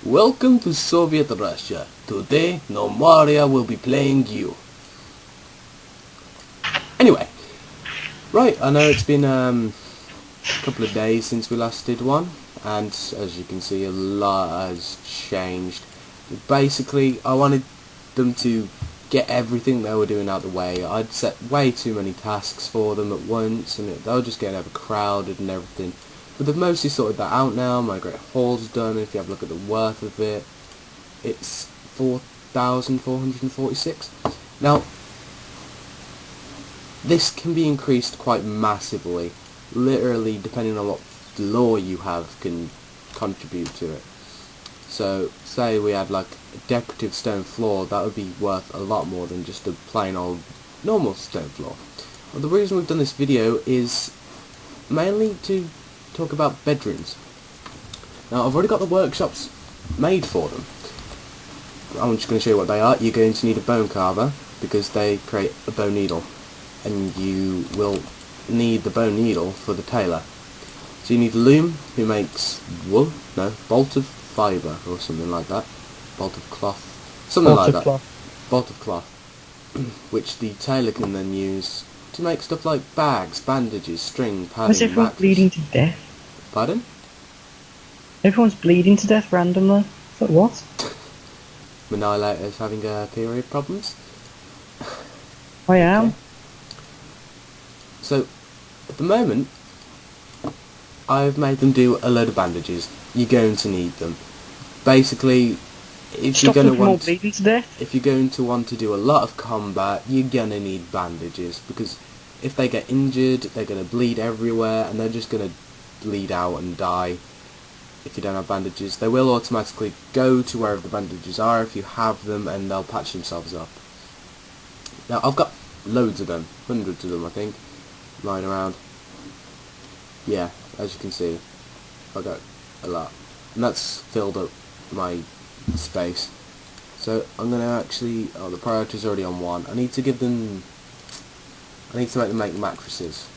Welcome to Soviet Russia. Today, Gnomoria will be playing you. Anyway, right, I know it's been a couple of days since we last did one, and as you can see, a lot has changed. Basically, I wanted them to get everything they were doing out of the way. I'd set way too many tasks for them at once, and they were just getting overcrowded and everything. But they've mostly sorted that out now. My Great Hall's done. If you have a look at the worth of it, it's 4,446. Now, this can be increased quite massively. Literally, depending on what law you have, can contribute to it. So, say we had like a decorative stone floor, that would be worth a lot more than just a plain old normal stone floor. Well, the reason we've done this video is mainly to talk about bedrooms. Now, I've already got the workshops made for them. I'm just going to show you what they are. You're going to need a bone carver, because they create a bone needle. And you will need the bone needle for the tailor. So you need a loom, who makes wool, bolt of fibre, or something like that. Bolt of cloth. Something like that. Bolt of cloth. Which the tailor can then use to make stuff like bags, bandages, string, padding, Why is everyone mattress. bleeding to death? Pardon? Everyone's bleeding to death randomly. But what? Annihilator's having period problems. I am. Okay. So, at the moment, I've made them do a load of bandages. You're going to need them. Basically, if Stop you're going them to from all want, bleeding to death. if you're going to want to do a lot of combat, you're gonna need bandages, because if they get injured, they're gonna bleed everywhere, and they're just gonna bleed out and die. If you don't have bandages, they will automatically go to wherever the bandages are if you have them, and they'll patch themselves up. Now, I've got loads of them, hundreds of them, I think, lying around. Yeah, as you can see, I've got a lot, and that's filled up my space. So I'm gonna actually, the priority's already on one. I need to make them make mattresses.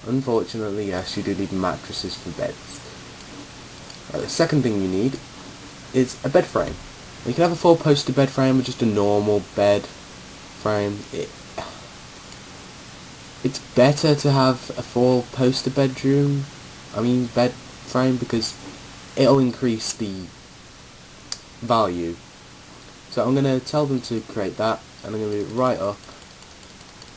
Unfortunately, yes, you do need mattresses for beds. The second thing you need is a bed frame. You can have a 4-poster bed frame or just a normal bed frame. It's better to have a 4-poster bed frame, because it'll increase the value. So I'm going to tell them to create that, and I'm going to move it right up.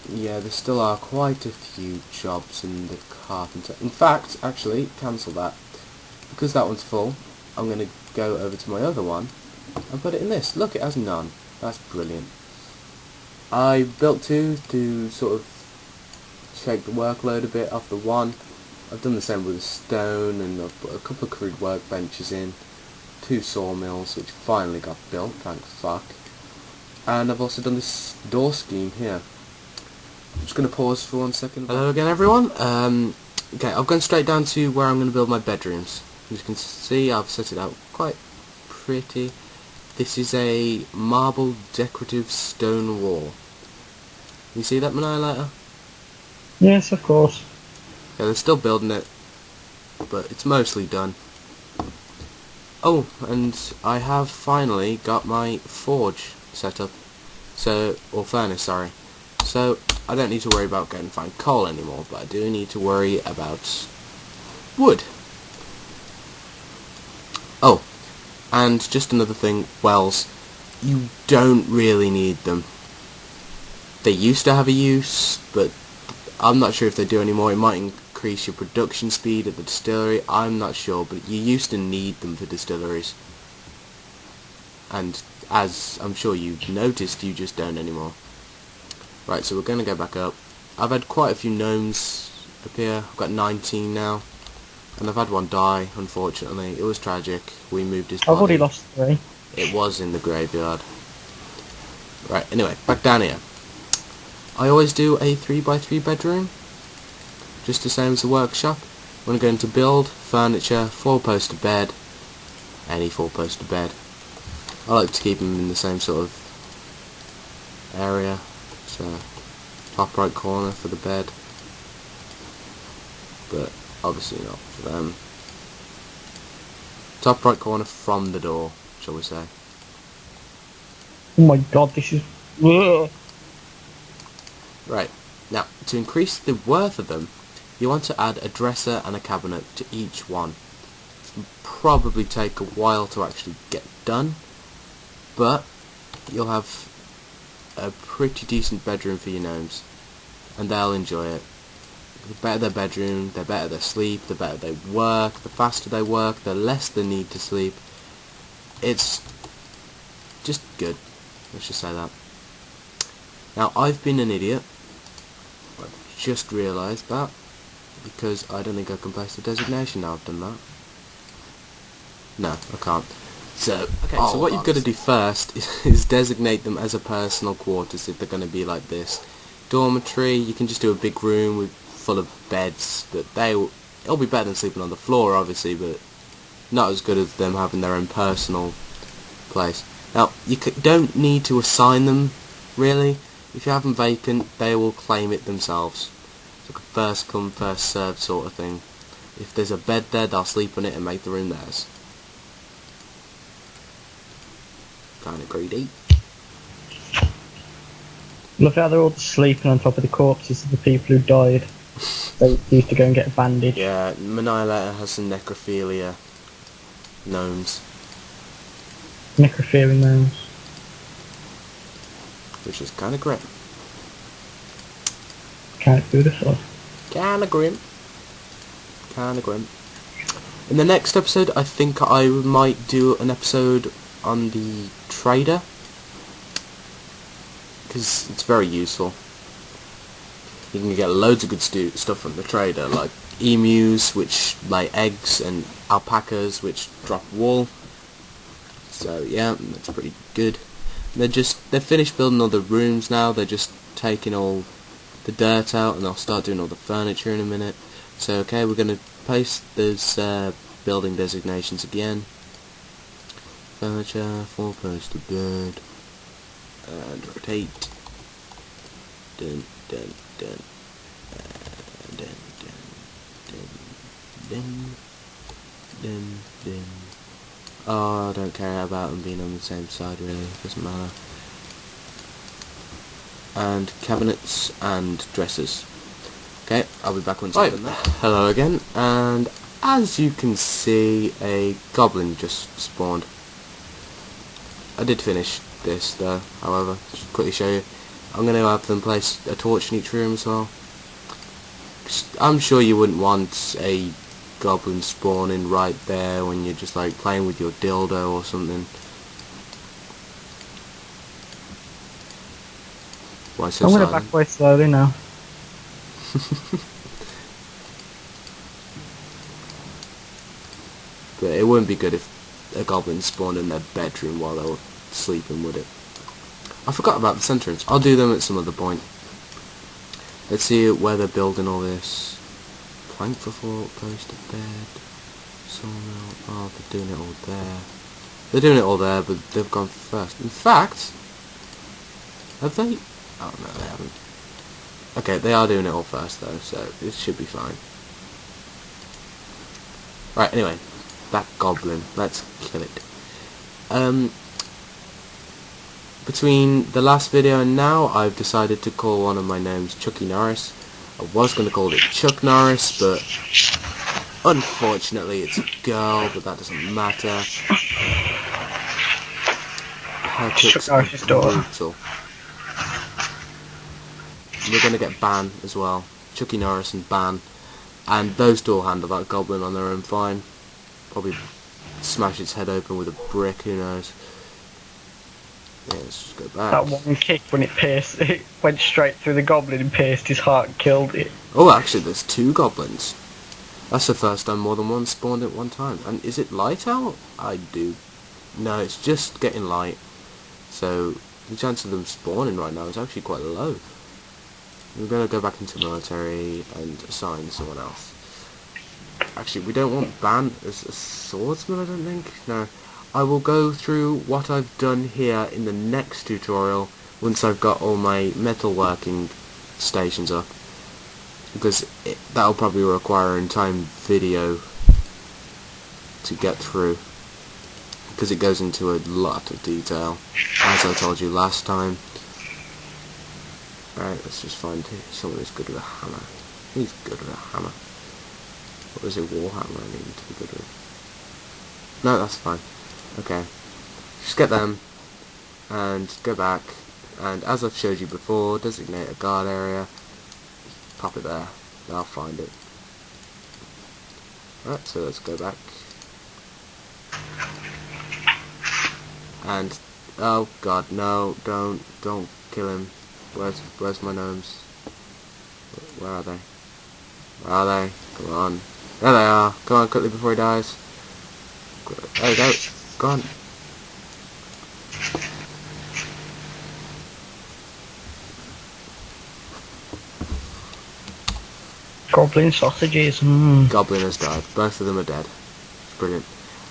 Yeah, there still are quite a few jobs in the carpenter. In fact, actually, cancel that. Because that one's full, I'm going to go over to my other one and put it in this. Look, it has none. That's brilliant. I built two to sort of shake the workload a bit off the one. I've done the same with the stone, and I've put a couple of crude workbenches in. 2 sawmills, which finally got built, thank fuck. And I've also done this door scheme here. I'm just going to pause for 1 second. Hello again, everyone. Okay, I've gone straight down to where I'm going to build my bedrooms. As you can see, I've set it out quite pretty. This is a marble decorative stone wall. You see that, Annihilator? Yes, of course. Yeah, they're still building it, but it's mostly done. Oh, and I have finally got my forge set up. Or furnace, sorry. So, I don't need to worry about going to find coal anymore, but I do need to worry about wood. Oh, and just another thing, wells. You don't really need them. They used to have a use, but I'm not sure if they do anymore. It might increase your production speed at the distillery, I'm not sure, but you used to need them for distilleries. And as I'm sure you've noticed, you just don't anymore. Right, so we're going to go back up. I've had quite a few gnomes appear. I've got 19 now. And I've had one die, unfortunately. It was tragic. We moved his body. I've already lost 3. It was in the graveyard. Right, anyway, back down here. I always do a 3x3 bedroom, just the same as the workshop. When I'm going to build furniture, 4-poster bed, any 4-poster bed. I like to keep them in the same sort of area. So, top right corner for the bed, but obviously not for them. Top right corner from the door, shall we say. Oh my god, this is... Ugh. Right, now, to increase the worth of them, you want to add a dresser and a cabinet to each one. It'll probably take a while to actually get done, but you'll have a pretty decent bedroom for your gnomes, and they'll enjoy it. The better their bedroom, the better they sleep, the better they work, the faster they work, the less they need to sleep. It's just good, let's just say that. Now, I've been an idiot. I've just realised that, because I don't think I can place the designation now I've done that. No, I can't. So, okay, so what you've got to do first is designate them as a personal quarters if they're going to be like this. Dormitory, you can just do a big room full of beds, but it'll be better than sleeping on the floor, obviously, but not as good as them having their own personal place. Now, you don't need to assign them, really. If you have them vacant, they will claim it themselves. It's like a first come, first served sort of thing. If there's a bed there, they'll sleep on it and make the room theirs. Kinda greedy. Look how they're all sleeping on top of the corpses of the people who died. They used to go and get a bandage. Yeah, Manilator has some necrophilia gnomes, Necrophilia gnomes. which is kinda grim. Kind of beautiful. Kinda grim. Kinda grim. In the next episode, I think I might do an episode on the trader, because it's very useful. You can get loads of good stuff from the trader, like emus, which lay eggs, and alpacas, which drop wool. So yeah, that's pretty good. They're finished building all the rooms now. They're just taking all the dirt out, and they'll start doing all the furniture in a minute. So okay, we're going to paste those building designations again. Furniture, 4-poster bed, and rotate. Dun dun dun. Dun dun dun dun dun. Oh, I don't care about them being on the same side, really. Doesn't matter. And cabinets and dressers. Okay, I'll be back once I've done that. Hello again, and as you can see, a goblin just spawned. I did finish this though, however, just quickly show you. I'm going to have them place a torch in each room as well. I'm sure you wouldn't want a goblin spawning right there when you're just like playing with your dildo or something. Why so I'm going to silent? back away slowly now. But it wouldn't be good if a goblin spawned in their bedroom while they were sleeping, would it? I forgot about the sentinels. I'll do them at some other point. Let's see where they're building all this. Plank for 4-poster bed. Sawmill. Oh, they're doing it all there. They're doing it all there, but they've gone first. In fact, have they? Oh no, they haven't. Okay, they are doing it all first though, so it should be fine. Right, anyway, that goblin. Let's kill it. Between the last video and now, I've decided to call one of my names Chucky Norris. I was going to call it Chuck Norris, but unfortunately it's a girl, but that doesn't matter. Chuck Norris's daughter. Brutal. We're going to get Ban as well. Chucky Norris and Ban. And those two will handle that goblin on their own fine. Probably smash its head open with a brick, who knows. Yeah, let's just go back. That one kick when it went straight through the goblin and pierced his heart and killed it. Oh, actually, there's 2 goblins. That's the first time more than one spawned at one time. And is it light out? No, it's just getting light. So the chance of them spawning right now is actually quite low. We're going to go back into military and assign someone else. Actually, we don't want Ban as a swordsman, I don't think. No. I will go through what I've done here in the next tutorial once I've got all my metalworking stations up, because that'll probably require an entire video to get through. because it goes into a lot of detail, as I told you last time. Alright, let's just find someone who's good with a hammer. Who's good with a hammer? What is it, Warhammer I need to be good with? No, that's fine. Okay. Just get them, and go back, and as I've showed you before, designate a guard area, pop it there, I'll find it. Alright, so let's go back. And, oh god, no, don't kill him. Where's my gnomes? Where are they? Where are they? Come on. There they are. Come on, quickly before he dies. There we go. Go on. Goblin sausages. Goblin has died. Both of them are dead. Brilliant.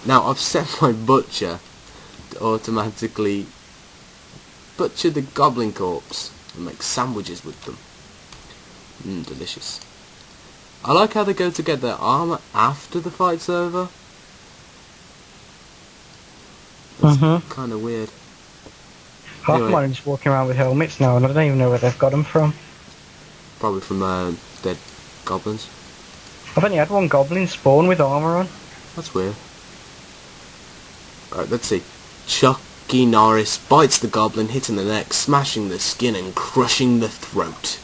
Now, I've set my butcher to automatically butcher the goblin corpse and make sandwiches with them. Delicious. I like how they go to get their armor after the fight's over. That's kind of weird. Half Anyway. of mine are just walking around with helmets now, and I don't even know where they've got them from. Probably from dead goblins. I've only had one goblin spawn with armour on. That's weird. Alright, let's see. Chucky Norris bites the goblin, hitting the neck, smashing the skin and crushing the throat.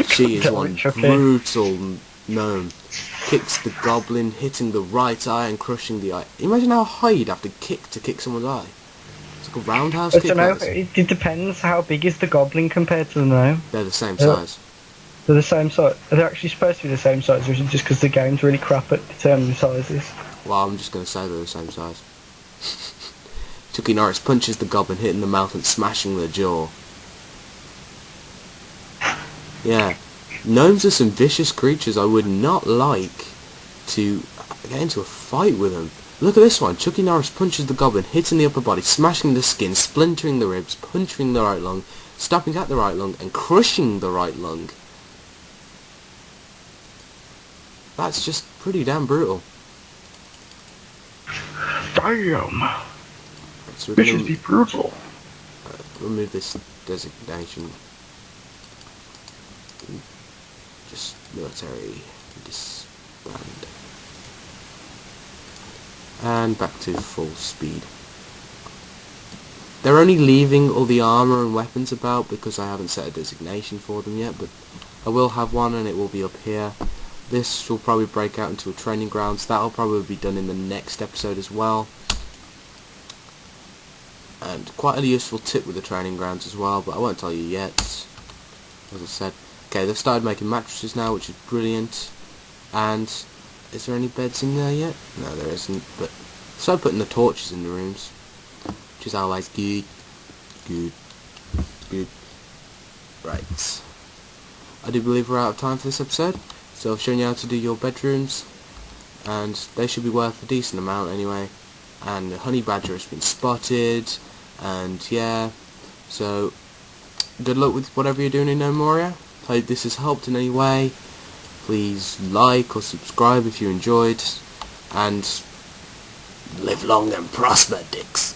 She is one brutal gnome. Kicks the goblin, hitting the right eye and crushing the eye. Imagine how high you'd have to kick someone's eye. It's like a roundhouse I kick. don't know, it depends how big is the goblin compared to the gnome. They're the same size. They're the same size. Are they actually supposed to be the same size, or is it just because the game's really crap at determining sizes? Well, I'm just going to say they're the same size. Chucky Norris punches the goblin, hitting the mouth and smashing the jaw. Yeah. Gnomes are some vicious creatures. I would not like to get into a fight with them. Look at this one. Chucky Norris punches the goblin, hitting the upper body, smashing the skin, splintering the ribs, puncturing the right lung, stopping at the right lung, and crushing the right lung. That's just pretty damn brutal. Damn! So This should be brutal. remove this designation. Just military disband. And back to full speed. They're only leaving all the armour and weapons about because I haven't set a designation for them yet, but I will have one and it will be up here. This will probably break out into a training grounds. That'll probably be done in the next episode as well. And quite a useful tip with the training grounds as well, but I won't tell you yet. As I said. Okay, they've started making mattresses now, which is brilliant. And is there any beds in there yet? No, there isn't. But start putting the torches in the rooms, which is always good. Good. Right. I do believe we're out of time for this episode. So I've shown you how to do your bedrooms, and they should be worth a decent amount anyway. And the honey badger has been spotted, and yeah. So good luck with whatever you're doing in Gnomoria. Hope this has helped in any way. Please like or subscribe if you enjoyed, and live long and prosper, dicks.